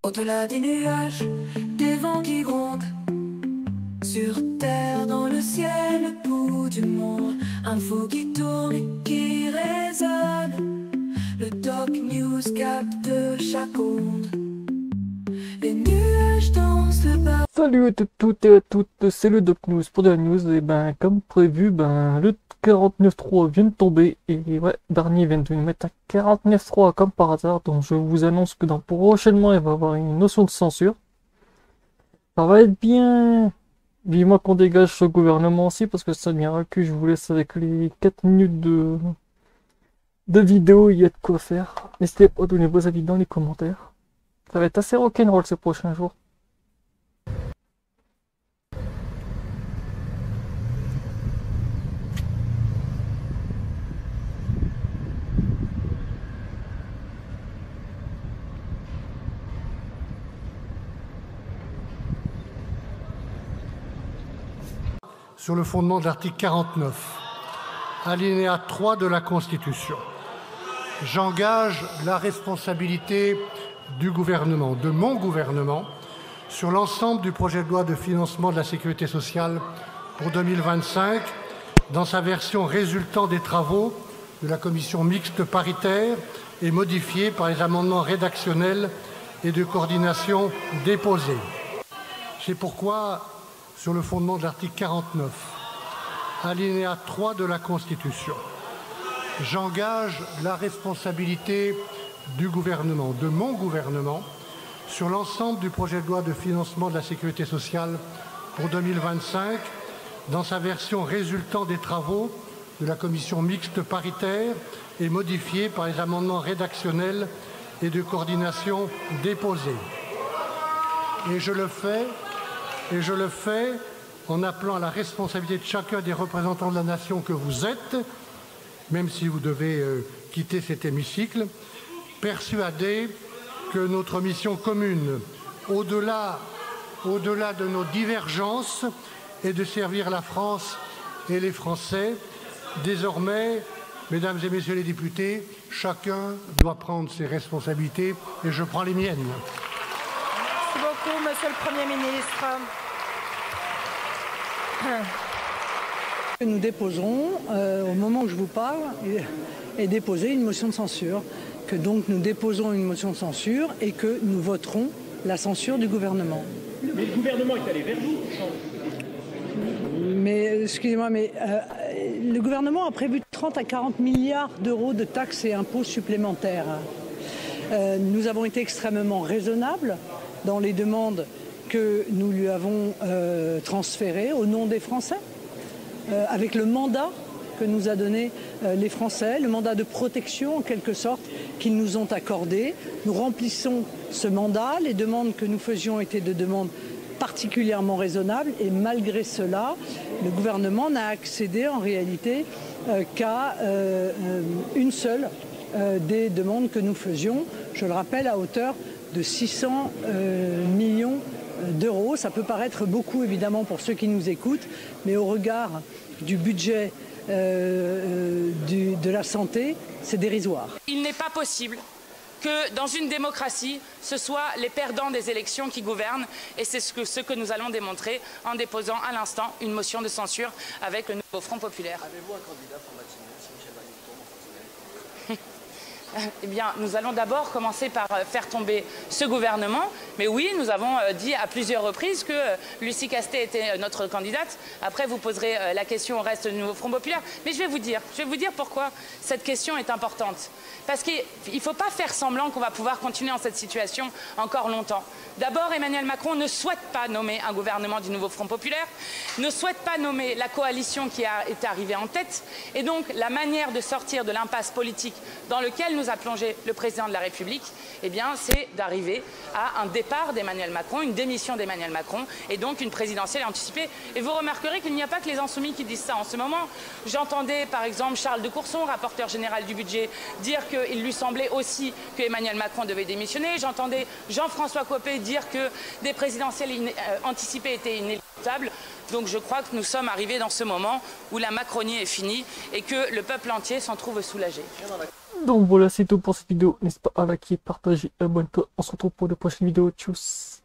Au-delà des nuages, des vents qui grondent, sur terre, dans le ciel, le bout du monde, info qui tourne et qui résonne, le Doc News capte chaque onde, les nuages dansent le bas. Salut à toutes et à toutes, c'est le Doc News pour de la news. Et comme prévu, le 49.3 vient de tomber. Et ouais, Barnier vient de nous mettre un 49.3 comme par hasard. Donc je vous annonce que prochainement il va y avoir une notion de censure. Ça va être bien. Vivement qu'on dégage ce gouvernement aussi, parce que ça devient que je vous laisse avec les 4 minutes de vidéo, il y a de quoi faire. N'hésitez pas à donner vos avis dans les commentaires. Ça va être assez rock'n'roll ces prochains jours. Sur le fondement de l'article 49, alinéa 3 de la Constitution, j'engage la responsabilité du gouvernement, de mon gouvernement, sur l'ensemble du projet de loi de financement de la sécurité sociale pour 2025, dans sa version résultant des travaux de la commission mixte paritaire et modifiée par les amendements rédactionnels et de coordination déposés. C'est pourquoi, sur le fondement de l'article 49, alinéa 3 de la Constitution, j'engage la responsabilité du gouvernement, de mon gouvernement, sur l'ensemble du projet de loi de financement de la sécurité sociale pour 2025, dans sa version résultant des travaux de la commission mixte paritaire et modifiée par les amendements rédactionnels et de coordination déposés. Et je le fais en appelant à la responsabilité de chacun des représentants de la nation que vous êtes, même si vous devez quitter cet hémicycle, persuadé que notre mission commune, au-delà de nos divergences, est de servir la France et les Français. Désormais, mesdames et messieurs les députés, chacun doit prendre ses responsabilités et je prends les miennes. Merci beaucoup, Monsieur le Premier ministre. Nous déposerons, au moment où je vous parle, et déposer une motion de censure. Que donc nous déposerons une motion de censure et que nous voterons la censure du gouvernement. Mais le gouvernement est allé vers vous. Mais, excusez-moi, mais le gouvernement a prévu 30 à 40 milliards d'euros de taxes et impôts supplémentaires. Nous avons été extrêmement raisonnables dans les demandes que nous lui avons transférées au nom des Français, avec le mandat que nous a donné les Français, le mandat de protection en quelque sorte qu'ils nous ont accordé. Nous remplissons ce mandat. Les demandes que nous faisions étaient de demandes particulièrement raisonnables et malgré cela, le gouvernement n'a accédé en réalité qu'à une seule des demandes que nous faisions, je le rappelle, à hauteur de 600 millions d'euros. Ça peut paraître beaucoup évidemment pour ceux qui nous écoutent, mais au regard du budget de la santé, c'est dérisoire. Il n'est pas possible que dans une démocratie, ce soit les perdants des élections qui gouvernent et c'est ce que nous allons démontrer en déposant à l'instant une motion de censure avec le nouveau Front populaire. Avez-vous un candidat pour Matignon, si Michel Barnier tombe en fonctionnaire ? Eh bien, nous allons d'abord commencer par faire tomber ce gouvernement. Mais oui, nous avons dit à plusieurs reprises que Lucie Castet était notre candidate. Après, vous poserez la question au reste du nouveau Front populaire. Mais je vais vous dire pourquoi cette question est importante. Parce qu'il ne faut pas faire semblant qu'on va pouvoir continuer dans cette situation encore longtemps. D'abord, Emmanuel Macron ne souhaite pas nommer un gouvernement du nouveau Front populaire, ne souhaite pas nommer la coalition qui est arrivée en tête. Et donc, la manière de sortir de l'impasse politique dans lequel nous a plongé le président de la République, eh bien, c'est d'arriver à un départ d'Emmanuel Macron, une démission d'Emmanuel Macron, et donc une présidentielle anticipée. Et vous remarquerez qu'il n'y a pas que les Insoumis qui disent ça en ce moment. J'entendais par exemple Charles de Courson, rapporteur général du budget, dire qu'il lui semblait aussi que Emmanuel Macron devait démissionner. J'entendais Jean-François Copé dire que des présidentielles anticipées étaient inéluctables. Donc je crois que nous sommes arrivés dans ce moment où la Macronie est finie et que le peuple entier s'en trouve soulagé. Donc voilà, c'est tout pour cette vidéo. N'hésite pas à liker, partager, abonne-toi. On se retrouve pour de prochaines vidéos. Tchuss.